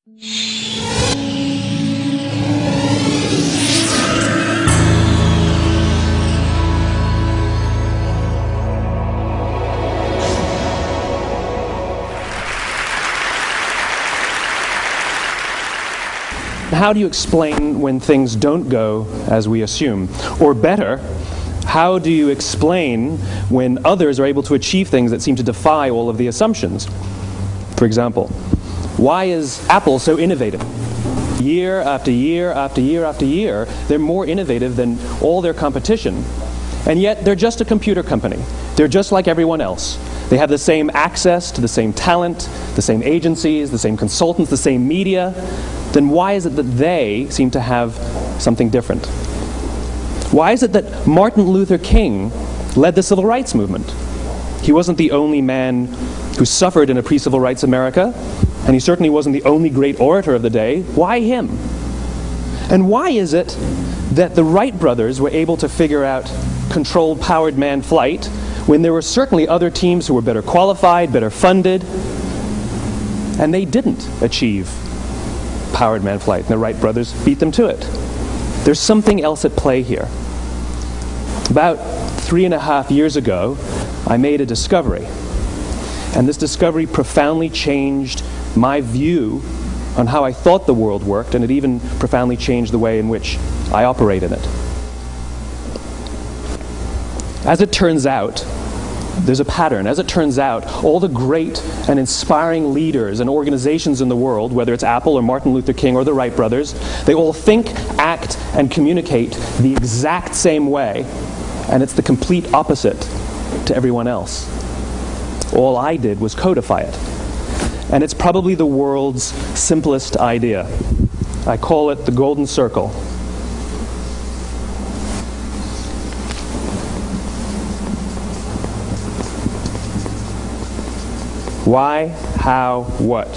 How do you explain when things don't go as we assume? Or better, how do you explain when others are able to achieve things that seem to defy all of the assumptions? For example, why is Apple so innovative? Year after year after year after year, they're more innovative than all their competition. And yet, they're just a computer company. They're just like everyone else. They have the same access to the same talent, the same agencies, the same consultants, the same media. Then why is it that they seem to have something different? Why is it that Martin Luther King led the civil rights movement? He wasn't the only man who suffered in a pre-civil rights America, and he certainly wasn't the only great orator of the day. Why him? And why is it that the Wright brothers were able to figure out controlled powered manned flight when there were certainly other teams who were better qualified, better funded, and they didn't achieve powered manned flight, and the Wright brothers beat them to it? There's something else at play here. About 3.5 years ago, I made a discovery, and this discovery profoundly changed my view on how I thought the world worked, and it even profoundly changed the way in which I operate in it. As it turns out, there's a pattern. As it turns out, all the great and inspiring leaders and organizations in the world, whether it's Apple or Martin Luther King or the Wright brothers, they all think, act, and communicate the exact same way, and it's the complete opposite to everyone else. All I did was codify it. And it's probably the world's simplest idea. I call it the golden circle. Why, how, what?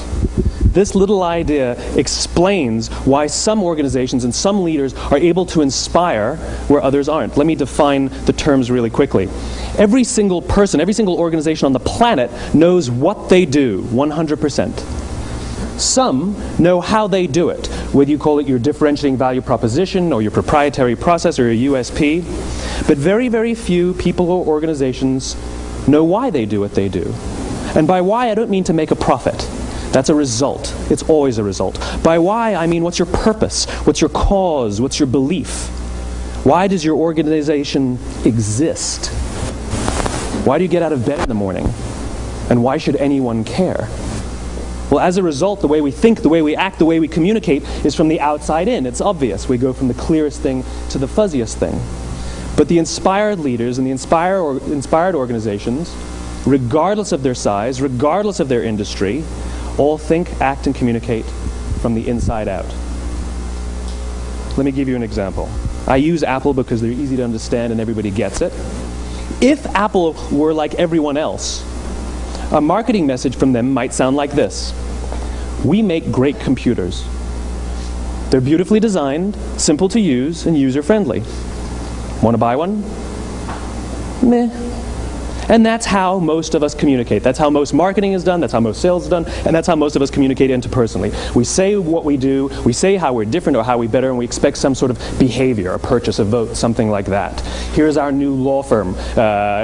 This little idea explains why some organizations and some leaders are able to inspire where others aren't. Let me define the terms really quickly. Every single person, every single organization on the planet knows what they do, 100%. Some know how they do it, whether you call it your differentiating value proposition or your proprietary process or your USP. But very, very few people or organizations know why they do what they do. And by why, I don't mean to make a profit. That's a result. It's always a result. By why, I mean what's your purpose? What's your cause? What's your belief? Why does your organization exist? Why do you get out of bed in the morning? And why should anyone care? Well, as a result, the way we think, the way we act, the way we communicate is from the outside in. It's obvious. We go from the clearest thing to the fuzziest thing. But the inspired leaders and the inspired organizations, regardless of their size, regardless of their industry, all think, act, and communicate from the inside out. Let me give you an example. I use Apple because they're easy to understand and everybody gets it. If Apple were like everyone else, a marketing message from them might sound like this: we make great computers. They're beautifully designed, simple to use, and user-friendly. Want to buy one? Meh. And that's how most of us communicate. That's how most marketing is done, that's how most sales is done, and that's how most of us communicate interpersonally. We say what we do, we say how we're different or how we're better, and we expect some sort of behavior, a purchase, a vote, something like that. Here's our new law firm.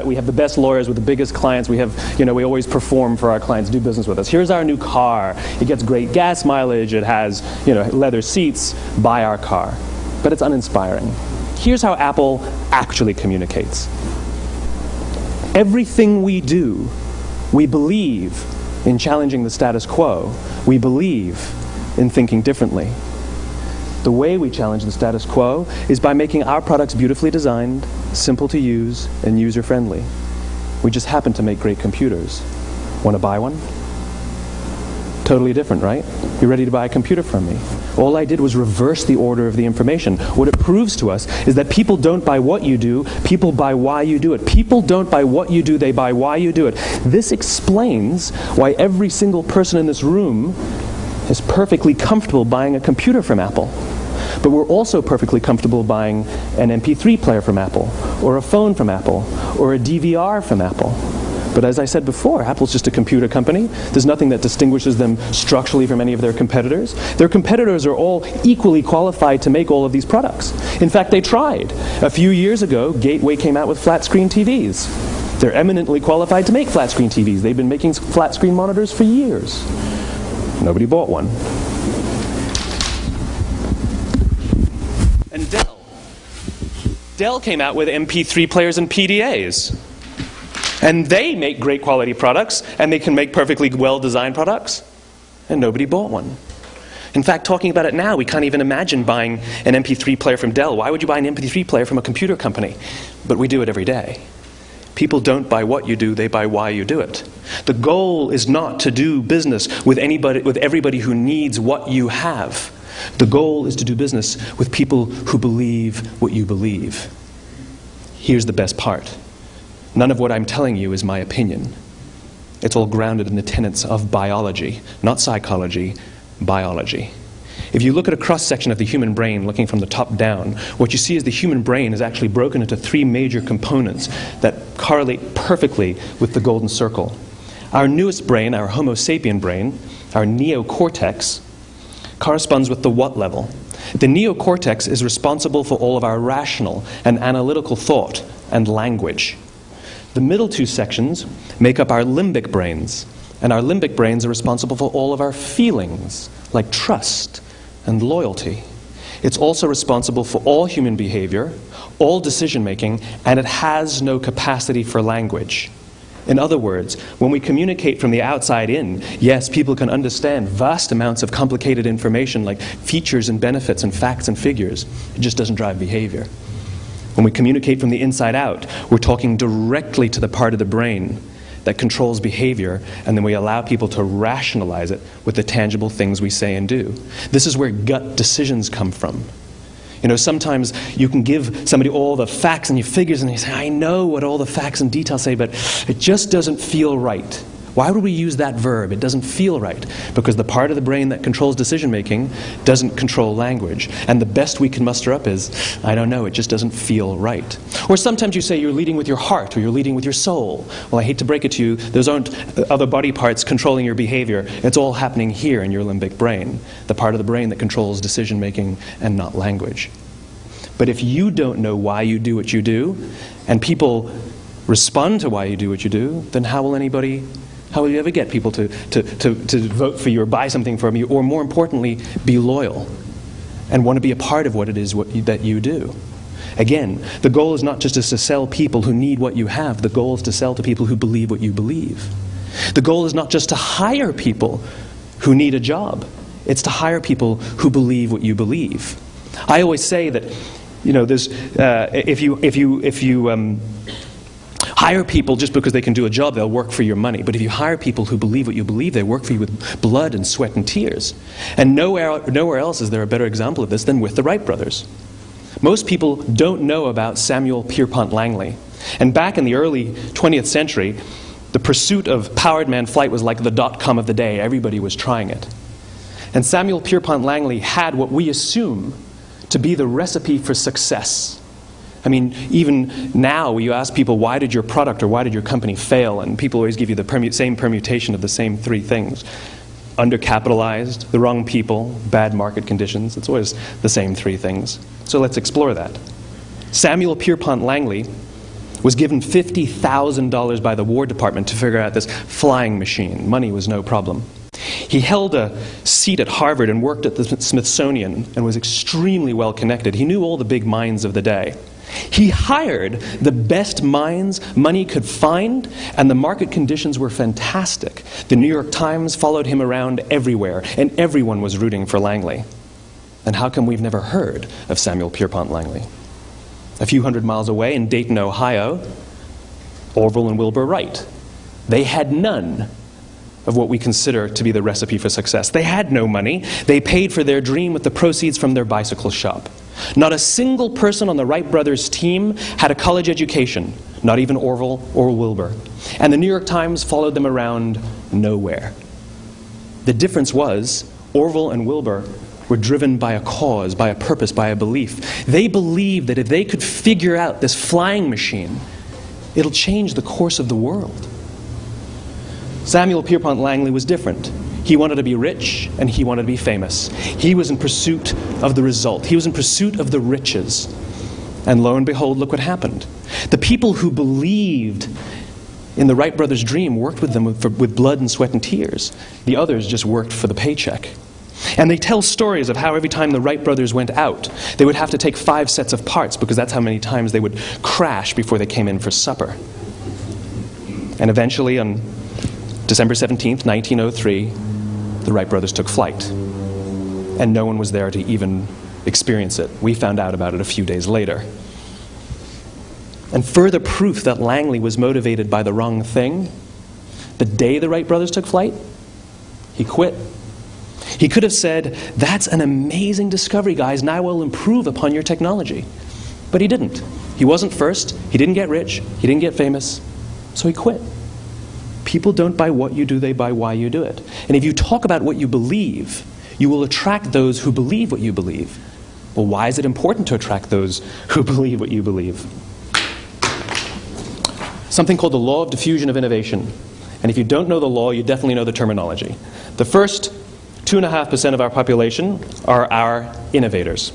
We have the best lawyers with the biggest clients. We have, we always perform for our clients, do business with us. Here's our new car. It gets great gas mileage. It has, leather seats. Buy our car. But it's uninspiring. Here's how Apple actually communicates. Everything we do, we believe in challenging the status quo. We believe in thinking differently. The way we challenge the status quo is by making our products beautifully designed, simple to use, and user-friendly. We just happen to make great computers. Want to buy one? Totally different, right? You ready to buy a computer from me? All I did was reverse the order of the information. What it proves to us is that people don't buy what you do, people buy why you do it. People don't buy what you do, they buy why you do it. This explains why every single person in this room is perfectly comfortable buying a computer from Apple. But we're also perfectly comfortable buying an MP3 player from Apple, or a phone from Apple, or a DVR from Apple. But as I said before, Apple's just a computer company. There's nothing that distinguishes them structurally from any of their competitors. Their competitors are all equally qualified to make all of these products. In fact, they tried. A few years ago, Gateway came out with flat-screen TVs. They're eminently qualified to make flat-screen TVs. They've been making flat-screen monitors for years. Nobody bought one. And Dell came out with MP3 players and PDAs. And they make great quality products, and they can make perfectly well-designed products, and nobody bought one. In fact, talking about it now, we can't even imagine buying an MP3 player from Dell. Why would you buy an MP3 player from a computer company? But we do it every day. People don't buy what you do, they buy why you do it. The goal is not to do business with everybody who needs what you have. The goal is to do business with people who believe what you believe. Here's the best part. None of what I'm telling you is my opinion. It's all grounded in the tenets of biology, not psychology, biology. If you look at a cross-section of the human brain, looking from the top down, what you see is the human brain is actually broken into three major components that correlate perfectly with the golden circle. Our newest brain, our Homo sapien brain, our neocortex, corresponds with the what level. The neocortex is responsible for all of our rational and analytical thought and language. The middle two sections make up our limbic brains, and our limbic brains are responsible for all of our feelings, like trust and loyalty. It's also responsible for all human behavior, all decision-making, and it has no capacity for language. In other words, when we communicate from the outside in, yes, people can understand vast amounts of complicated information like features and benefits and facts and figures. It just doesn't drive behavior. When we communicate from the inside out, we're talking directly to the part of the brain that controls behavior, and then we allow people to rationalize it with the tangible things we say and do. This is where gut decisions come from. You know, sometimes you can give somebody all the facts and your figures, and they say, I know what all the facts and details say, but it just doesn't feel right. Why would we use that verb? It doesn't feel right. Because the part of the brain that controls decision-making doesn't control language. And the best we can muster up is, I don't know, it just doesn't feel right. Or sometimes you say you're leading with your heart, or you're leading with your soul. Well, I hate to break it to you, those aren't other body parts controlling your behavior. It's all happening here in your limbic brain, the part of the brain that controls decision-making and not language. But if you don't know why you do what you do, and people respond to why you do what you do, then how will you ever get people to vote for you or buy something from you, or more importantly, be loyal and want to be a part of what it is that you do? Again, the goal is not just to sell people who need what you have. The goal is to sell to people who believe what you believe. The goal is not just to hire people who need a job. It's to hire people who believe what you believe. I always say that, you know, there's if you hire people just because they can do a job, they'll work for your money. But if you hire people who believe what you believe, they work for you with blood and sweat and tears. And nowhere else is there a better example of this than with the Wright brothers. Most people don't know about Samuel Pierpont Langley. And back in the early 20th century, the pursuit of powered man flight was like the dot-com of the day. Everybody was trying it. And Samuel Pierpont Langley had what we assume to be the recipe for success. I mean, even now, you ask people, why did your product or why did your company fail? And people always give you the same permutation of the same three things. Undercapitalized, the wrong people, bad market conditions. It's always the same three things. So let's explore that. Samuel Pierpont Langley was given $50,000 by the War Department to figure out this flying machine. Money was no problem. He held a seat at Harvard and worked at the Smithsonian and was extremely well connected. He knew all the big minds of the day. He hired the best minds money could find, and the market conditions were fantastic. The New York Times followed him around everywhere, and everyone was rooting for Langley. And how come we've never heard of Samuel Pierpont Langley? A few hundred miles away in Dayton, Ohio, Orville and Wilbur Wright. They had none of what we consider to be the recipe for success. They had no money. They paid for their dream with the proceeds from their bicycle shop. Not a single person on the Wright brothers' team had a college education, not even Orville or Wilbur. And the New York Times followed them around nowhere. The difference was Orville and Wilbur were driven by a cause, by a purpose, by a belief. They believed that if they could figure out this flying machine, it'll change the course of the world. Samuel Pierpont Langley was different. He wanted to be rich, and he wanted to be famous. He was in pursuit of the result. He was in pursuit of the riches. And lo and behold, look what happened. The people who believed in the Wright brothers' dream worked with them with blood and sweat and tears. The others just worked for the paycheck. And they tell stories of how every time the Wright brothers went out, they would have to take 5 sets of parts because that's how many times they would crash before they came in for supper. And eventually, on December 17th, 1903, the Wright brothers took flight. And no one was there to even experience it. We found out about it a few days later. And further proof that Langley was motivated by the wrong thing, the day the Wright brothers took flight, he quit. He could have said, "That's an amazing discovery, guys. Now we'll improve upon your technology." But he didn't. He wasn't first. He didn't get rich. He didn't get famous. So he quit. People don't buy what you do, they buy why you do it. And if you talk about what you believe, you will attract those who believe what you believe. Well, why is it important to attract those who believe what you believe? Something called the law of diffusion of innovation. And if you don't know the law, you definitely know the terminology. The first 2.5% of our population are our innovators.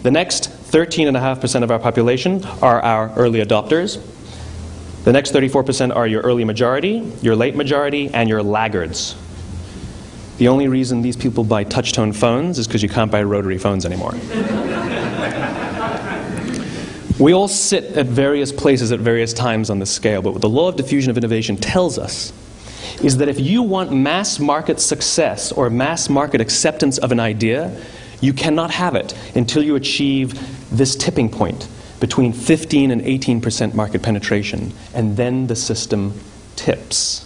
The next 13.5% of our population are our early adopters. The next 34% are your early majority, your late majority, and your laggards. The only reason these people buy touch-tone phones is because you can't buy rotary phones anymore. We all sit at various places at various times on the scale, but what the law of diffusion of innovation tells us is that if you want mass market success or mass market acceptance of an idea, you cannot have it until you achieve this tipping point between 15 and 18% market penetration, and then the system tips.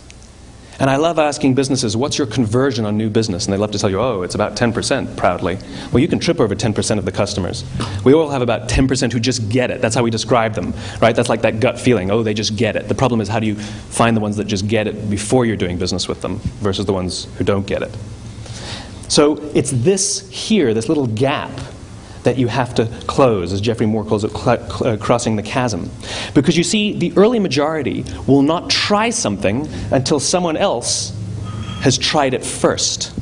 And I love asking businesses, what's your conversion on new business? And they love to tell you, oh, it's about 10%, proudly. Well, you can trip over 10% of the customers. We all have about 10% who just get it. That's how we describe them, right? That's like that gut feeling, oh, they just get it. The problem is, how do you find the ones that just get it before you're doing business with them versus the ones who don't get it? So it's this here, this little gap, that you have to close, as Geoffrey Moore calls it, crossing the chasm. Because you see, the early majority will not try something until someone else has tried it first.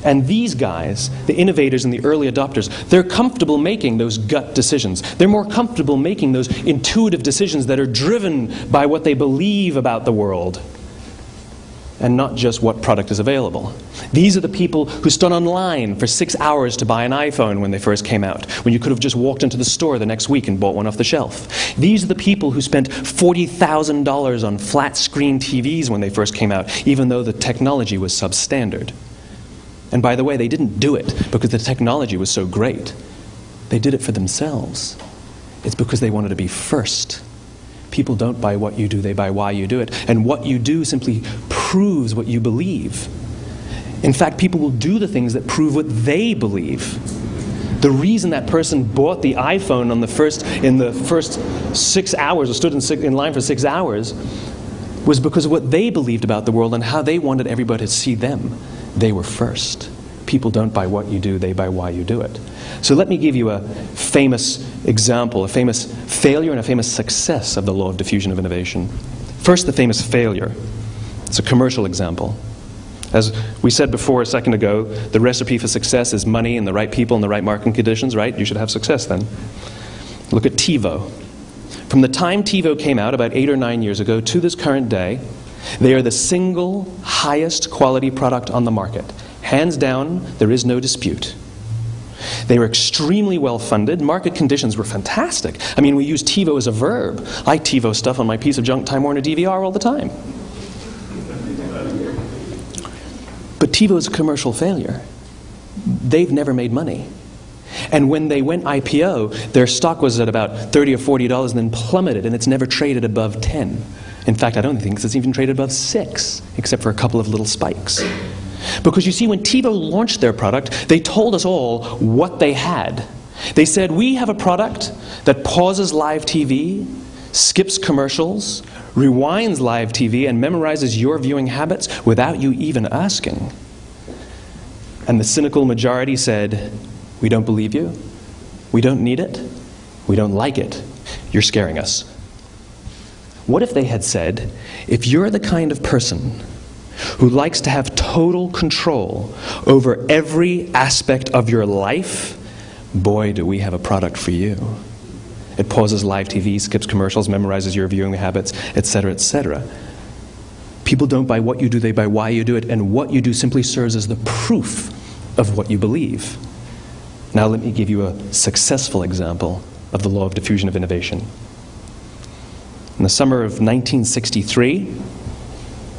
And these guys, the innovators and the early adopters, they're comfortable making those gut decisions. They're more comfortable making those intuitive decisions that are driven by what they believe about the world, and not just what product is available. These are the people who stood online for 6 hours to buy an iPhone when they first came out, when you could have just walked into the store the next week and bought one off the shelf. These are the people who spent $40,000 on flat-screen TVs when they first came out, even though the technology was substandard. And by the way, they didn't do it because the technology was so great. They did it for themselves. It's because they wanted to be first. People don't buy what you do, they buy why you do it. And what you do simply proves what you believe. In fact, people will do the things that prove what they believe. The reason that person bought the iPhone in the first 6 hours, or stood in line for 6 hours, was because of what they believed about the world and how they wanted everybody to see them. They were first. People don't buy what you do, they buy why you do it. So let me give you a famous example, a famous failure and a famous success of the law of diffusion of innovation. First, the famous failure. It's a commercial example. As we said before a second ago, the recipe for success is money and the right people and the right marketing conditions, right? You should have success then. Look at TiVo. From the time TiVo came out about 8 or 9 years ago to this current day, they are the single highest quality product on the market. Hands down, there is no dispute. They were extremely well funded. Market conditions were fantastic. I mean, we use TiVo as a verb. I TiVo stuff on my piece of junk Time Warner DVR all the time. But TiVo is a commercial failure. They've never made money. And when they went IPO, their stock was at about $30 or $40 and then plummeted, and it's never traded above 10. In fact, I don't think it's even traded above 6, except for a couple of little spikes. Because you see, when TiVo launched their product, they told us all what they had. They said, we have a product that pauses live TV, skips commercials, rewinds live TV, and memorizes your viewing habits without you even asking. And the cynical majority said, we don't believe you, we don't need it, we don't like it, you're scaring us. What if they had said, if you're the kind of person who likes to have total control over every aspect of your life, boy, do we have a product for you. It pauses live TV, skips commercials, memorizes your viewing habits, etc., etc. People don't buy what you do, they buy why you do it, and what you do simply serves as the proof of what you believe. Now let me give you a successful example of the law of diffusion of innovation. In the summer of 1963,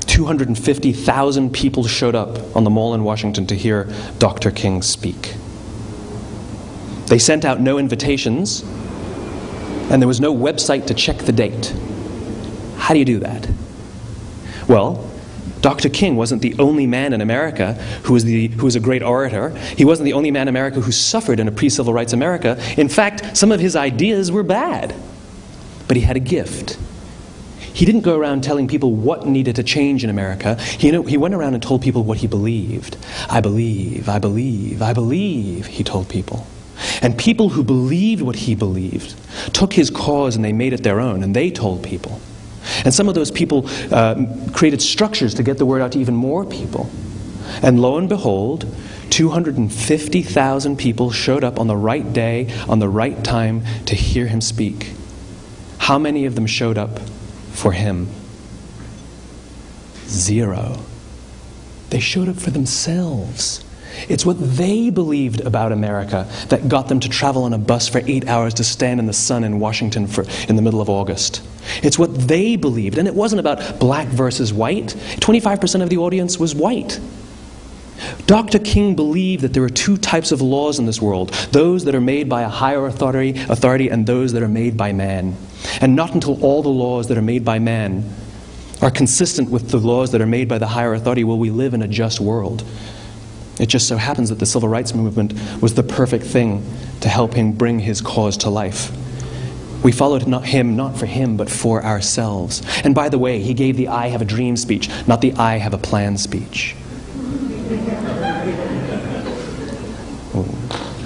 250,000 people showed up on the Mall in Washington to hear Dr. King speak. They sent out no invitations, and there was no website to check the date. How do you do that? Well, Dr. King wasn't the only man in America who was a great orator. He wasn't the only man in America who suffered in a pre-civil rights America. In fact, some of his ideas were bad. But he had a gift. He didn't go around telling people what needed to change in America. He went around and told people what he believed. I believe, I believe, I believe, he told people. And people who believed what he believed took his cause and they made it their own, and they told people. And some of those people created structures to get the word out to even more people. And lo and behold, 250,000 people showed up on the right day, on the right time to hear him speak. How many of them showed up for him? 0. They showed up for themselves. It's what they believed about America that got them to travel on a bus for 8 hours to stand in the sun in Washington in the middle of August. It's what they believed, and it wasn't about black versus white. 25% of the audience was white. Dr. King believed that there are two types of laws in this world, those that are made by a higher authority and those that are made by man. And not until all the laws that are made by man are consistent with the laws that are made by the higher authority will we live in a just world. It just so happens that the civil rights movement was the perfect thing to help him bring his cause to life. We followed him not for him, but for ourselves. And by the way, he gave the I have a dream speech, not the I have a plan speech.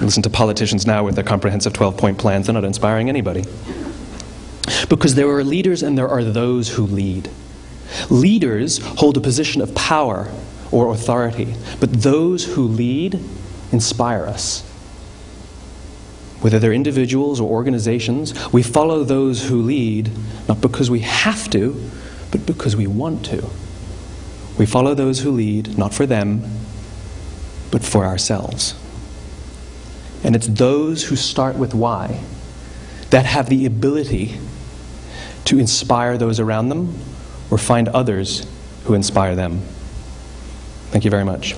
Listen to politicians now with their comprehensive 12-point plans. They're not inspiring anybody. Because there are leaders and there are those who lead. Leaders hold a position of power or authority, but those who lead inspire us. Whether they're individuals or organizations, we follow those who lead not because we have to, but because we want to. We follow those who lead not for them, but for ourselves. And it's those who start with why that have the ability to inspire those around them or find others who inspire them. Thank you very much.